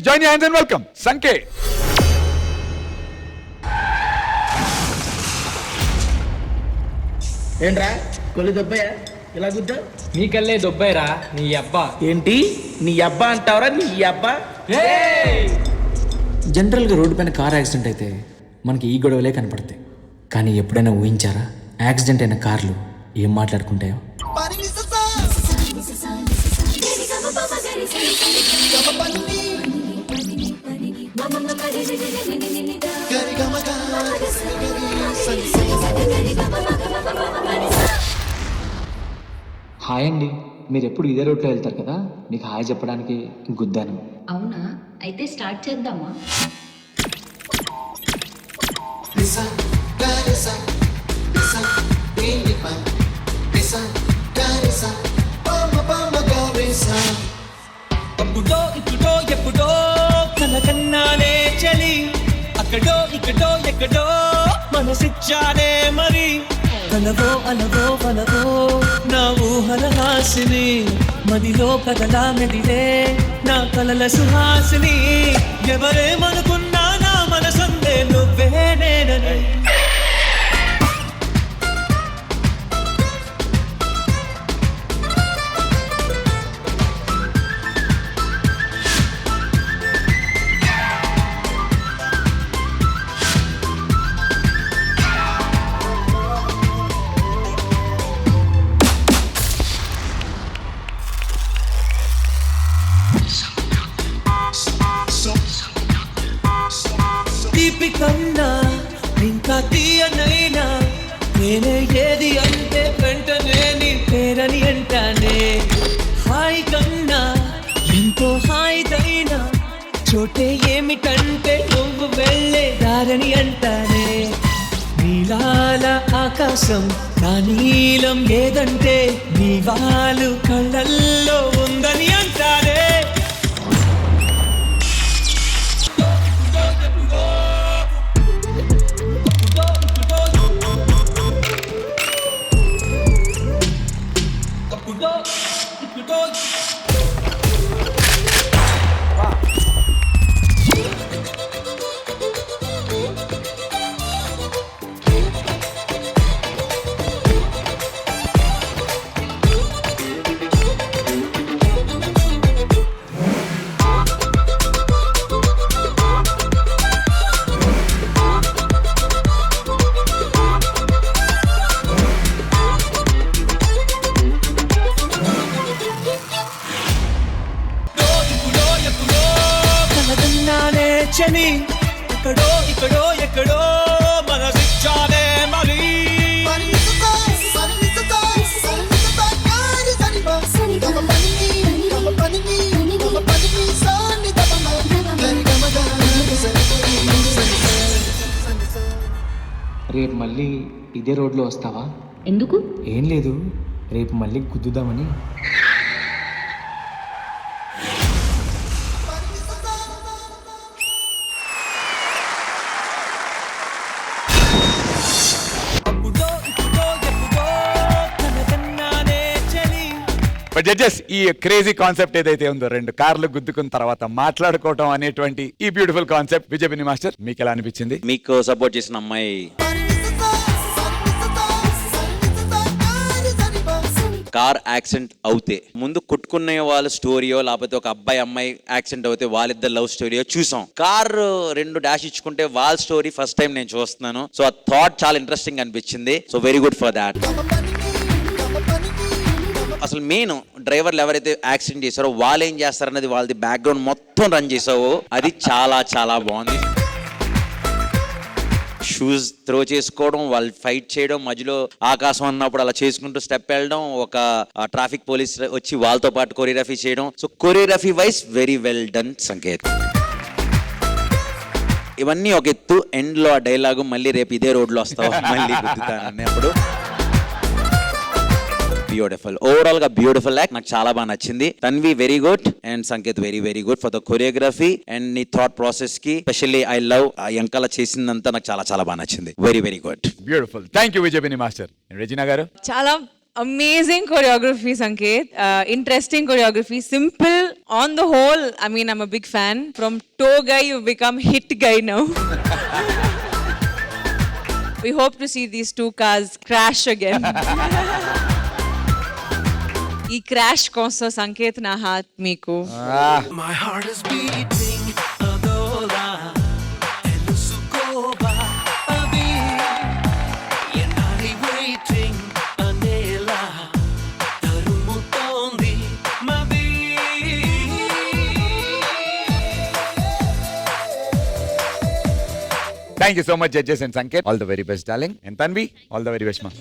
Join your hands and welcome Sanket. ఏంట్రా కొల్లి దొబ్బయ్యా ఇలా గుద్దా? నీ కల్లే దొబ్బాయిరా నీ అబ్బా. ఏంటి నీ అబ్బా అంటావరా? నీ అబ్బా జనరల్గా రోడ్డు పైన కార్ యాక్సిడెంట్ అయితే మనకి ఈ గొడవలే కనపడతాయి. కానీ ఎప్పుడైనా ఊహించారా యాక్సిడెంట్ అయిన కార్లు ఏం మాట్లాడుకుంటాయో? హాయ్ అండి, మీరు ఎప్పుడు ఇదే రోడ్లో వెళ్తారు కదా, మీకు హాయ్ చెప్పడానికి గుద్దాను. అవునా, అయితే స్టార్ట్ చేద్దామా? అప్పుడో ఇప్పుడో ఎప్పుడో కనకన్నానే చలి, అక్కడో ఇక్కడో ఎక్కడో మనసిచ్చానే మరి. కలవో అలవో వలవో నా ఊహల హాసిని, మదిలో కదలా మెదిలే నా కలల సుహాసిని. ఎవరేమనుకున్నా నా మనసందే నువ్వే నేనని. తీపి కన్నా ఇంకా తీయనైనా నేనే ఏది అంటే వెంటనే నీ పేరని అంటానే. హాయి కన్నా ఎంతో హాయిదైనా చోటే ఏమిటంటే నువ్వు వెళ్ళే దారని అంటానే. నీలాల ఆకాశం నా నీలం ఏదంటే నీ వాళ్ళు కళ్ళల్లో ఉందని అంటానే. చని ఇక్కడో ఇక్కడో ఎక్కడో మనసిచ్చానే మరి. రేపు మళ్ళీ ఇదే రోడ్లో వస్తావా? ఎందుకు? ఏం లేదు, రేపు మళ్ళీ గుద్దుదామని. బట్ జడ్జెస్, ఈ క్రేజీ కాన్సెప్ట్ ఏదైతే ఉందో, రెండు కార్లు గుద్దుకున్న తర్వాత మాట్లాడుకోవటం అనేటువంటి ఈ బ్యూటిఫుల్ కాన్సెప్ట్, విజయపిని మాస్టర్ మీకు ఎలా అనిపించింది? మీకు సపోర్ట్ చేసిన అమ్మాయి కార్ యాక్సిడెంట్ అవుతే ముందు కొట్టుకునే వాళ్ళ స్టోరీయో, లేకపోతే ఒక అబ్బాయి అమ్మాయి యాక్సిడెంట్ అవుతే వాళ్ళిద్దరు లవ్ స్టోరీయో చూసాం. కార్ రెండు డాష్ ఇచ్చుకుంటే వాళ్ళ స్టోరీ ఫస్ట్ టైం నేను చూస్తున్నాను. సో ఆ థాట్ చాలా ఇంట్రెస్టింగ్ అనిపించింది. So very good for that. అసలు మెయిన్ డ్రైవర్లు ఎవరైతే యాక్సిడెంట్ చేశారో వాళ్ళు ఏం చేస్తారన్నది, వాళ్ళది బ్యాక్గ్రౌండ్ మొత్తం రన్ చేసావో అది చాలా చాలా బాగుంది. షూస్ త్రో చేసుకోవడం, వాళ్ళు ఫైట్ చేయడం, మధ్యలో ఆకాశం అన్నప్పుడు అలా చేసుకుంటూ స్టెప్ వెళ్ళడం, ఒక ట్రాఫిక్ పోలీస్ వచ్చి వాళ్ళతో పాటు కొరియోగ్రఫీ చేయడం. So choreography wise very well done Sanket. ఇవన్నీ ఒక ఎత్తు. ఎండ్ లో ఆ డైలాగు మళ్ళీ రేపు ఇదే రోడ్లో వస్తావు మళ్ళీ గుద్దుతానని అప్పుడు బ్యూటిఫుల్. ఓవరాల్ గా బ్యూటిఫుల్ యాక్ట్, నాకు చాలా బాగా నచ్చింది. Tanvi very good and Sanket very very good for the choreography and నీ థాట్ ప్రాసెస్ కి స్పెషల్లీ ఐ లవ్ ఎంకల చేసిందంతా నాకు చాలా చాలా బాగా నచ్చింది. Very very good, beautiful. Thank you విజయపిని మాస్టర్. రెజినా గారు, చాలా amazing choreography Sanket, interesting choreography, simple On the whole, I mean, I'm a big fan. From toe guy, you've become hit guy now. We hope to see these two cars crash again. ఈ crash కోసం సంకేత్ నా హాత్ మీకు My heart is beating adola elusukoba abi yenari waiting anela tarumutondi mabi thank you so much judges and Sanket. All the very best darling. And Tanvi, all the very best మా.